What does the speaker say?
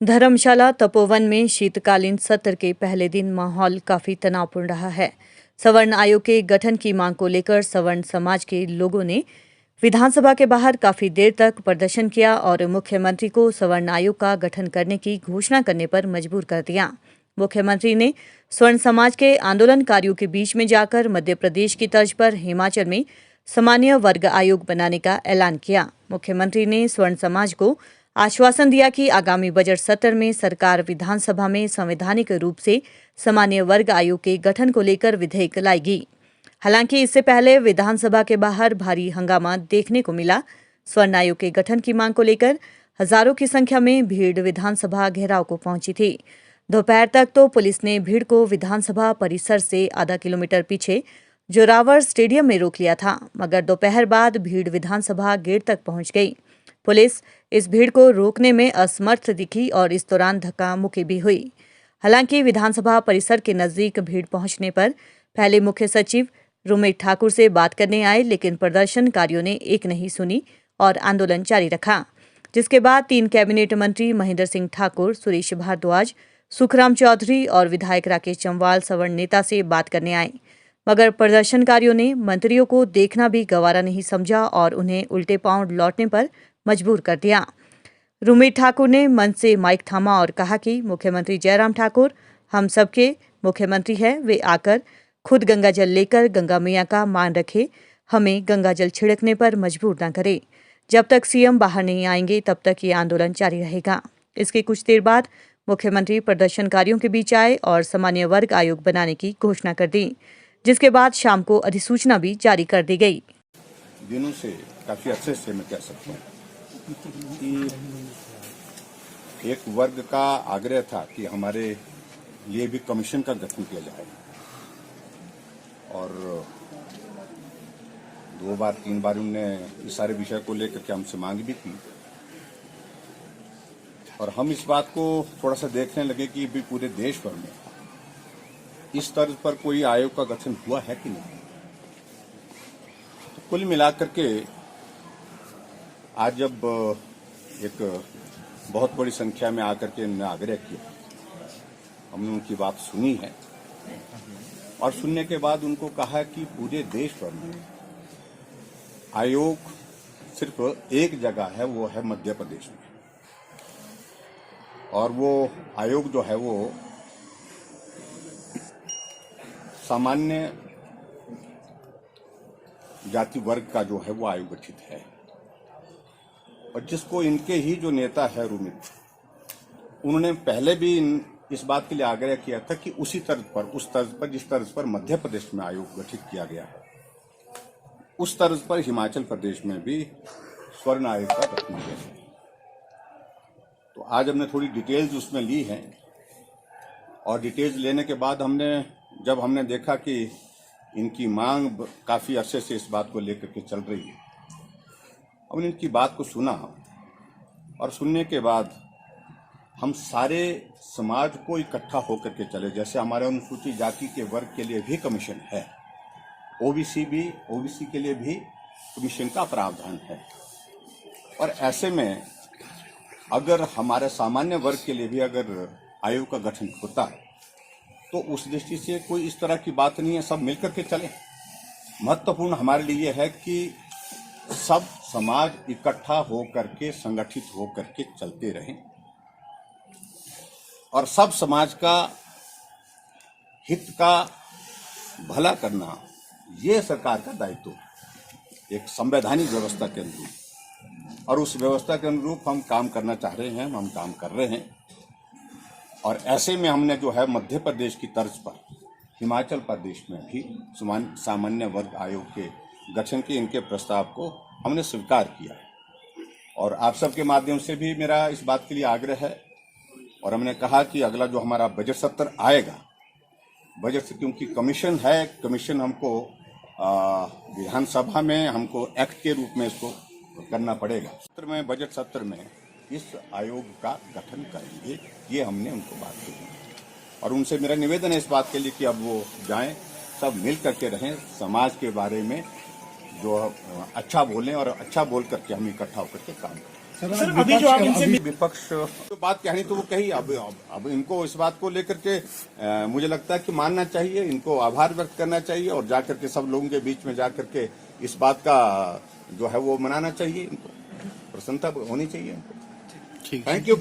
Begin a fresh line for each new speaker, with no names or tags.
धर्मशाला तपोवन में शीतकालीन सत्र के पहले दिन माहौल काफी तनावपूर्ण रहा है। सवर्ण आयोग के गठन की मांग को लेकर सवर्ण समाज के लोगों ने विधानसभा के बाहर काफी देर तक प्रदर्शन किया और मुख्यमंत्री को सवर्ण आयोग का गठन करने की घोषणा करने पर मजबूर कर दिया। मुख्यमंत्री ने स्वर्ण समाज के आंदोलनकारियों के बीच में जाकर मध्य प्रदेश की तर्ज पर हिमाचल में सामान्य वर्ग आयोग बनाने का ऐलान किया। मुख्यमंत्री ने स्वर्ण समाज को आश्वासन दिया कि आगामी बजट सत्र में सरकार विधानसभा में संवैधानिक रूप से सामान्य वर्ग आयोग के गठन को लेकर विधेयक लाएगी। हालांकि इससे पहले विधानसभा के बाहर भारी हंगामा देखने को मिला। स्वर्ण आयोग के गठन की मांग को लेकर हजारों की संख्या में भीड़ विधानसभा घेराव को पहुंची थी। दोपहर तक तो पुलिस ने भीड़ को विधानसभा परिसर से आधा किलोमीटर पीछे जोरावर स्टेडियम में रोक लिया था, मगर दोपहर बाद भीड़ विधानसभा गेट तक पहुंच गई। पुलिस इस भीड़ को रोकने में असमर्थ दिखी और इस दौरान धक्का मुक्की भी हुई। हालांकि विधानसभा परिसर के नजदीक भीड़ पहुंचने पर पहले मुख्य सचिव रुमेश ठाकुर से बात करने आए, लेकिन प्रदर्शनकारियों ने एक नहीं सुनी और आंदोलन जारी रखा, जिसके बाद 3 कैबिनेट मंत्री महेंद्र सिंह ठाकुर, सुरेश भारद्वाज, सुखराम चौधरी और विधायक राकेश जम्वाल सवर्ण नेता से बात करने आए, मगर प्रदर्शनकारियों ने मंत्रियों को देखना भी गवारा नहीं समझा और उन्हें उल्टे पांव लौटने पर मजबूर कर दिया। रुमेश ठाकुर ने मंच से माइक थामा और कहा कि मुख्यमंत्री जयराम ठाकुर हम सबके मुख्यमंत्री हैं, वे आकर खुद गंगा जल लेकर गंगा मैया का मान रखे, हमें गंगा जल छिड़कने पर मजबूर न करे। जब तक सीएम बाहर नहीं आएंगे तब तक ये आंदोलन जारी रहेगा। इसके कुछ देर बाद मुख्यमंत्री प्रदर्शनकारियों के बीच आए और सामान्य वर्ग आयोग बनाने की घोषणा कर दी, जिसके बाद शाम को अधिसूचना भी जारी कर दी गई।
दिनों से काफी अच्छे से मैं कह सकता हूँ कि एक वर्ग का आग्रह था कि हमारे लिए भी कमीशन का गठन किया जाए, और 2 बार 3 बार उन्होंने इस सारे विषय को लेकर के हमसे मांग भी की, और हम इस बात को थोड़ा सा देखने लगे कि भी पूरे देश भर में इस तर्ज पर कोई आयोग का गठन हुआ है कि नहीं। तो कुल मिलाकर के आज जब एक बहुत बड़ी संख्या में आकर के उन्होंने आग्रह किया, हमने उनकी बात सुनी है, और सुनने के बाद उनको कहा कि पूरे देश भर में आयोग सिर्फ एक जगह है, वो है मध्य प्रदेश में, और वो आयोग जो है वो सामान्य जाति वर्ग का जो है वो आयोग गठित है, और जिसको इनके ही जो नेता है रुमित, उन्होंने पहले भी इस बात के लिए आग्रह किया था कि उसी तर्ज पर, उस तर्ज पर जिस तर्ज पर मध्य प्रदेश में आयोग गठित किया गया है, उस तर्ज पर हिमाचल प्रदेश में भी स्वर्ण आयोग का गठन किया जाए। तो आज हमने थोड़ी डिटेल्स उसमें ली हैं, और डिटेल्स लेने के बाद जब हमने देखा कि इनकी मांग काफी अरसे से इस बात को लेकर के चल रही है, हमने इनकी बात को सुना, और सुनने के बाद हम सारे समाज को इकट्ठा होकर के चले। जैसे हमारे अनुसूचित जाति के वर्ग के लिए भी कमीशन है, ओबीसी के लिए भी कमीशन का प्रावधान है, और ऐसे में अगर हमारे सामान्य वर्ग के लिए भी अगर आयोग का गठन होता है तो उस दृष्टि से कोई इस तरह की बात नहीं है, सब मिलकर के चले। महत्वपूर्ण हमारे लिए यह है कि सब समाज इकट्ठा होकर के, संगठित होकर के चलते रहें, और सब समाज का हित का भला करना ये सरकार का दायित्व है, एक संवैधानिक व्यवस्था के अनुरूप, और उस व्यवस्था के अनुरूप हम काम करना चाह रहे हैं, हम काम कर रहे हैं। और ऐसे में हमने जो है मध्य प्रदेश की तर्ज पर हिमाचल प्रदेश में भी सामान्य वर्ग आयोग के गठन के इनके प्रस्ताव को हमने स्वीकार किया, और आप सबके माध्यम से भी मेरा इस बात के लिए आग्रह है, और हमने कहा कि अगला जो हमारा बजट सत्र आएगा, बजट से क्योंकि कमीशन है, कमीशन हमको विधानसभा में हमको एक्ट के रूप में इसको करना पड़ेगा। सत्र में, बजट सत्र में इस आयोग का गठन करेंगे, ये हमने उनको बात की, और उनसे मेरा निवेदन है इस बात के लिए कि अब वो जाएं, सब मिल करके रहें, समाज के बारे में जो अच्छा बोलें, और अच्छा बोल करके हम इकट्ठा होकर के काम करें।
सर अभी जो आप इनसे
विपक्ष तो बात कहनी तो वो कही। अब इनको इस बात को लेकर के मुझे लगता है कि मानना चाहिए, इनको आभार व्यक्त करना चाहिए और जाकर के सब लोगों के बीच में जाकर के इस बात का जो है वो मनाना चाहिए, इनको प्रसन्नता होनी चाहिए इनको। Thank you.